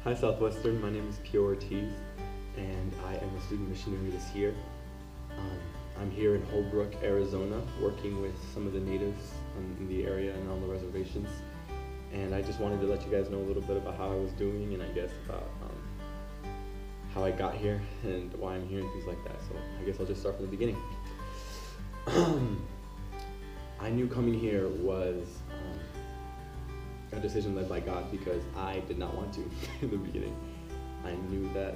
Hi Southwestern, my name is Pierre Ortiz, and I am a student missionary this year. I'm here in Holbrook, Arizona, working with some of the natives in the area and on the reservations. And I just wanted to let you guys know a little bit about how I was doing, and I guess about how I got here and why I'm here and things like that. So I guess I'll just start from the beginning. I knew coming here was a decision led by God because I did not want to in the beginning. I knew that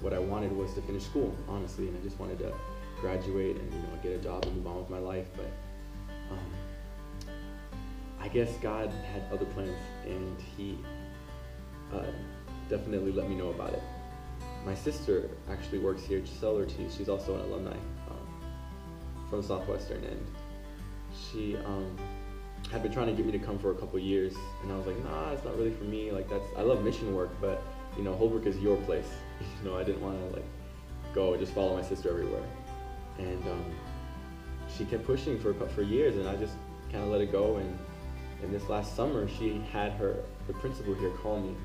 what I wanted was to finish school, honestly, and I just wanted to graduate and get a job and move on with my life. But I guess God had other plans, and He definitely let me know about it. My sister actually works here, Pierre Ortiz. She's also an alumni from Southwestern, and she had been trying to get me to come for a couple years, and I was like, nah, it's not really for me. I love mission work, but Holbrook is your place. I didn't want to go just follow my sister everywhere. And she kept pushing for years, and I just kind of let it go. And this last summer, she had the principal here call me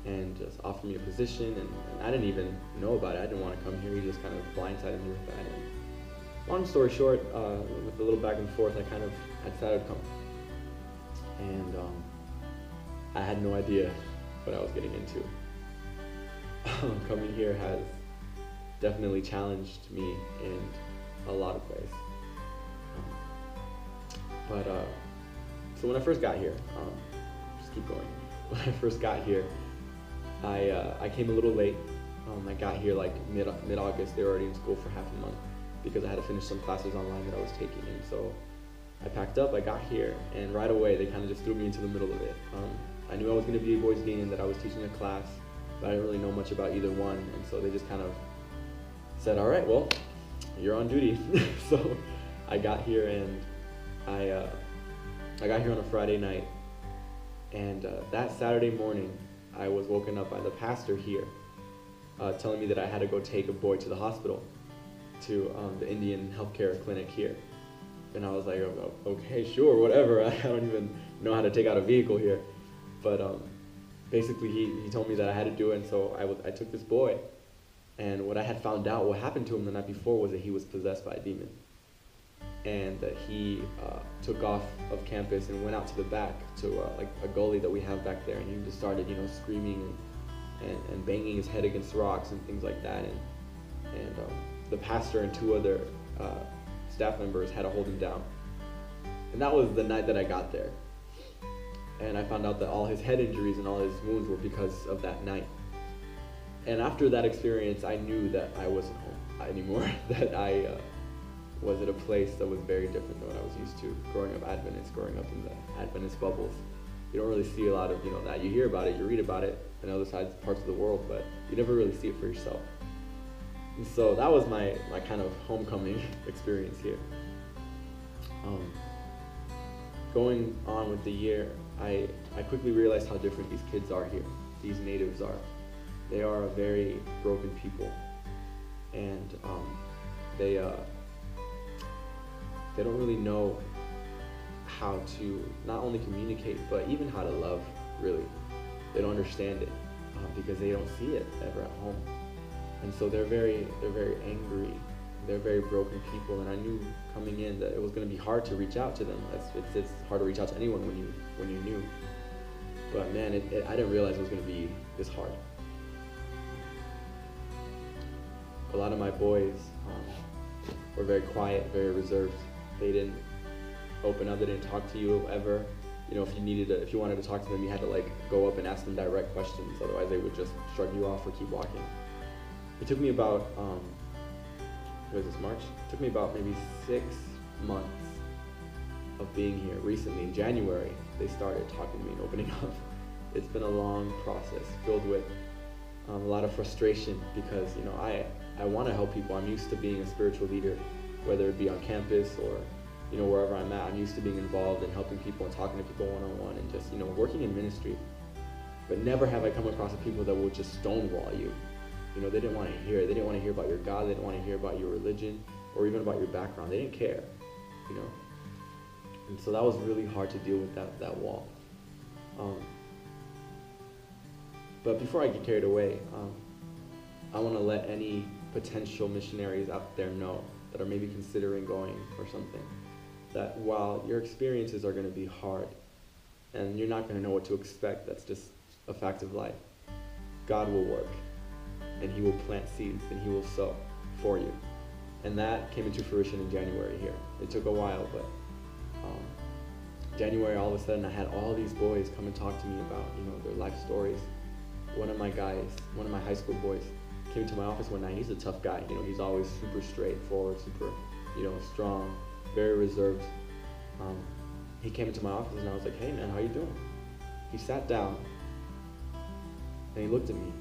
and just offer me a position, and I didn't even know about it. I didn't want to come here. He just kind of blindsided me with that. And long story short, with a little back and forth, I decided to come. And I had no idea what I was getting into. Coming here has definitely challenged me in a lot of ways. So when I first got here, just keep going. When I first got here, I came a little late. I got here mid-August. They were already in school for half a month because I had to finish some classes online that I was taking. And so I packed up, I got here, and right away they kind of just threw me into the middle of it. I knew I was going to be a boys' dean and that I was teaching a class, but I didn't really know much about either one. And so they just kind of said, all right, well, you're on duty. So I got here, and I got here on a Friday night. And that Saturday morning, I was woken up by the pastor here telling me that I had to go take a boy to the hospital, to the Indian healthcare clinic here. And I was like, oh, okay, sure, whatever. I don't even know how to take out a vehicle here. But basically, he told me that I had to do it, and so I took this boy. And what I had found out, what happened to him the night before, was that he was possessed by a demon. And that he took off of campus and went out to the back to a gully that we have back there. And he just started, screaming and banging his head against rocks and things like that. And the pastor and two other staff members had to hold him down. And that was the night that I got there. And I found out that all his head injuries and all his wounds were because of that night. And after that experience, I knew that I wasn't home anymore, that I was at a place that was very different than what I was used to. Growing up Adventist, growing up in the Adventist bubbles, you don't really see a lot of that. You hear about it, you read about it in other parts of the world, but you never really see it for yourself. And so that was my kind of homecoming experience here. Going on with the year, I quickly realized how different these kids are here. These natives are. They are a very broken people, and they don't really know how to not only communicate, but even how to love, really. They don't understand it because they don't see it ever at home. And so they're very angry. They're very broken people, and I knew coming in that it was going to be hard to reach out to them. It's hard to reach out to anyone when you're new. But man, I didn't realize it was going to be this hard. A lot of my boys were very quiet, very reserved. They didn't open up. They didn't talk to you ever. If you wanted to talk to them, you had to go up and ask them direct questions. Otherwise, they would just shrug you off or keep walking. It took me about, March? It took me about maybe 6 months of being here. Recently, in January, they started talking to me and opening up. It's been a long process filled with a lot of frustration because, I want to help people. I'm used to being a spiritual leader, whether it be on campus or, wherever I'm at. I'm used to being involved in helping people and talking to people one-on-one and just, working in ministry. But never have I come across people that will just stonewall you. They didn't want to hear it. They didn't want to hear about your God. They didn't want to hear about your religion or even about your background. They didn't care, And so that was really hard to deal with that wall. But before I get carried away, I want to let any potential missionaries out there know that are maybe considering going or something, that while your experiences are going to be hard and you're not going to know what to expect, that's just a fact of life, God will work and he will plant seeds and he will sow for you. And that came into fruition in January here. It took a while, but January, all of a sudden I had all these boys come and talk to me about, their life stories. One of my high school boys came to my office one night. He's a tough guy. He's always super straightforward, super, strong, very reserved. He came into my office and I was like, "Hey man, how you doing?" He sat down and he looked at me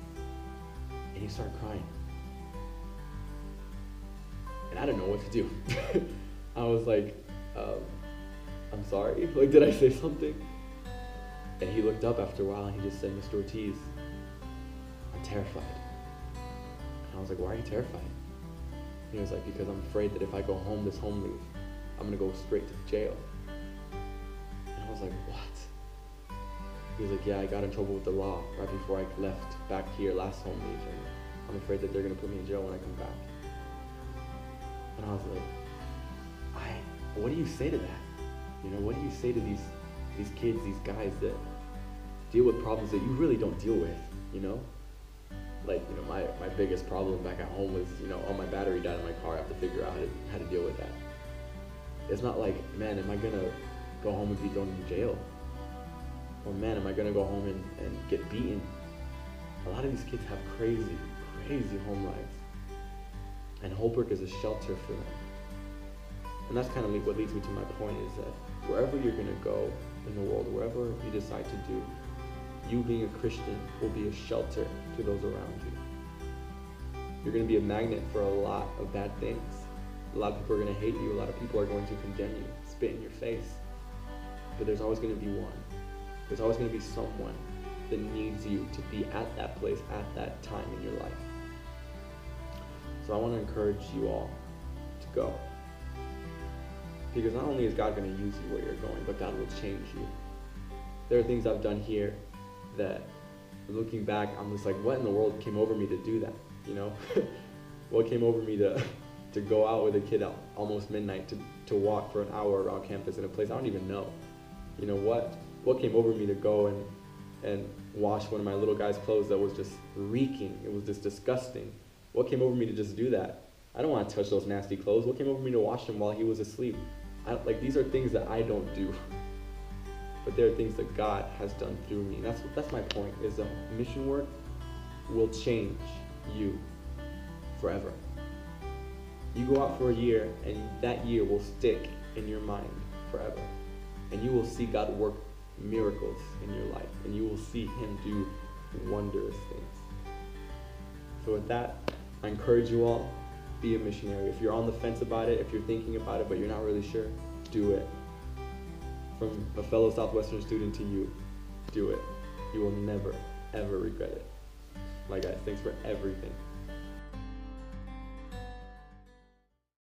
and he started crying. And I didn't know what to do. I was like, "I'm sorry, like, did I say something?" And he looked up after a while and he just said, "Mr. Ortiz, I'm terrified." And I was like, "Why are you terrified?" And he was like, "Because I'm afraid that if I go home this home leave, I'm gonna go straight to jail." And I was like, "What?" He was like, "Yeah, I got in trouble with the law right before I left back here last home leave, and I'm afraid that they're gonna put me in jail when I come back." And I was like, what do you say to that? What do you say to these kids, these guys that deal with problems that you really don't deal with, my biggest problem back at home was, oh, my battery died in my car. I have to figure out how to deal with that. It's not like, man, am I gonna go home and be thrown in jail? Or man, am I gonna go home and get beaten? A lot of these kids have crazy, crazy home lives. And Holbrook is a shelter for them. And that's kind of what leads me to my point, is that wherever you're going to go in the world, wherever you decide to do, you being a Christian will be a shelter to those around you. You're going to be a magnet for a lot of bad things. A lot of people are going to hate you. A lot of people are going to condemn you, spit in your face. But there's always going to be one. There's always going to be someone that needs you to be at that place at that time in your life. So I want to encourage you all to go. Because not only is God going to use you where you're going, but God will change you. There are things I've done here that, looking back, I'm just like, what in the world came over me to do that? What came over me to go out with a kid at almost midnight to walk for an hour around campus in a place I don't even know? What came over me to go and wash one of my little guy's clothes that was just reeking? It was just disgusting. What came over me to just do that? I don't want to touch those nasty clothes. What came over me to wash them while he was asleep? These are things that I don't do. But there are things that God has done through me. And that's my point, is that mission work will change you forever. You go out for a year, and that year will stick in your mind forever. And you will see God work miracles in your life. And you will see him do wondrous things. So with that, I encourage you all, be a missionary. If you're on the fence about it, if you're thinking about it but you're not really sure, do it. From a fellow Southwestern student to you, do it. You will never, ever regret it. My guys, thanks for everything.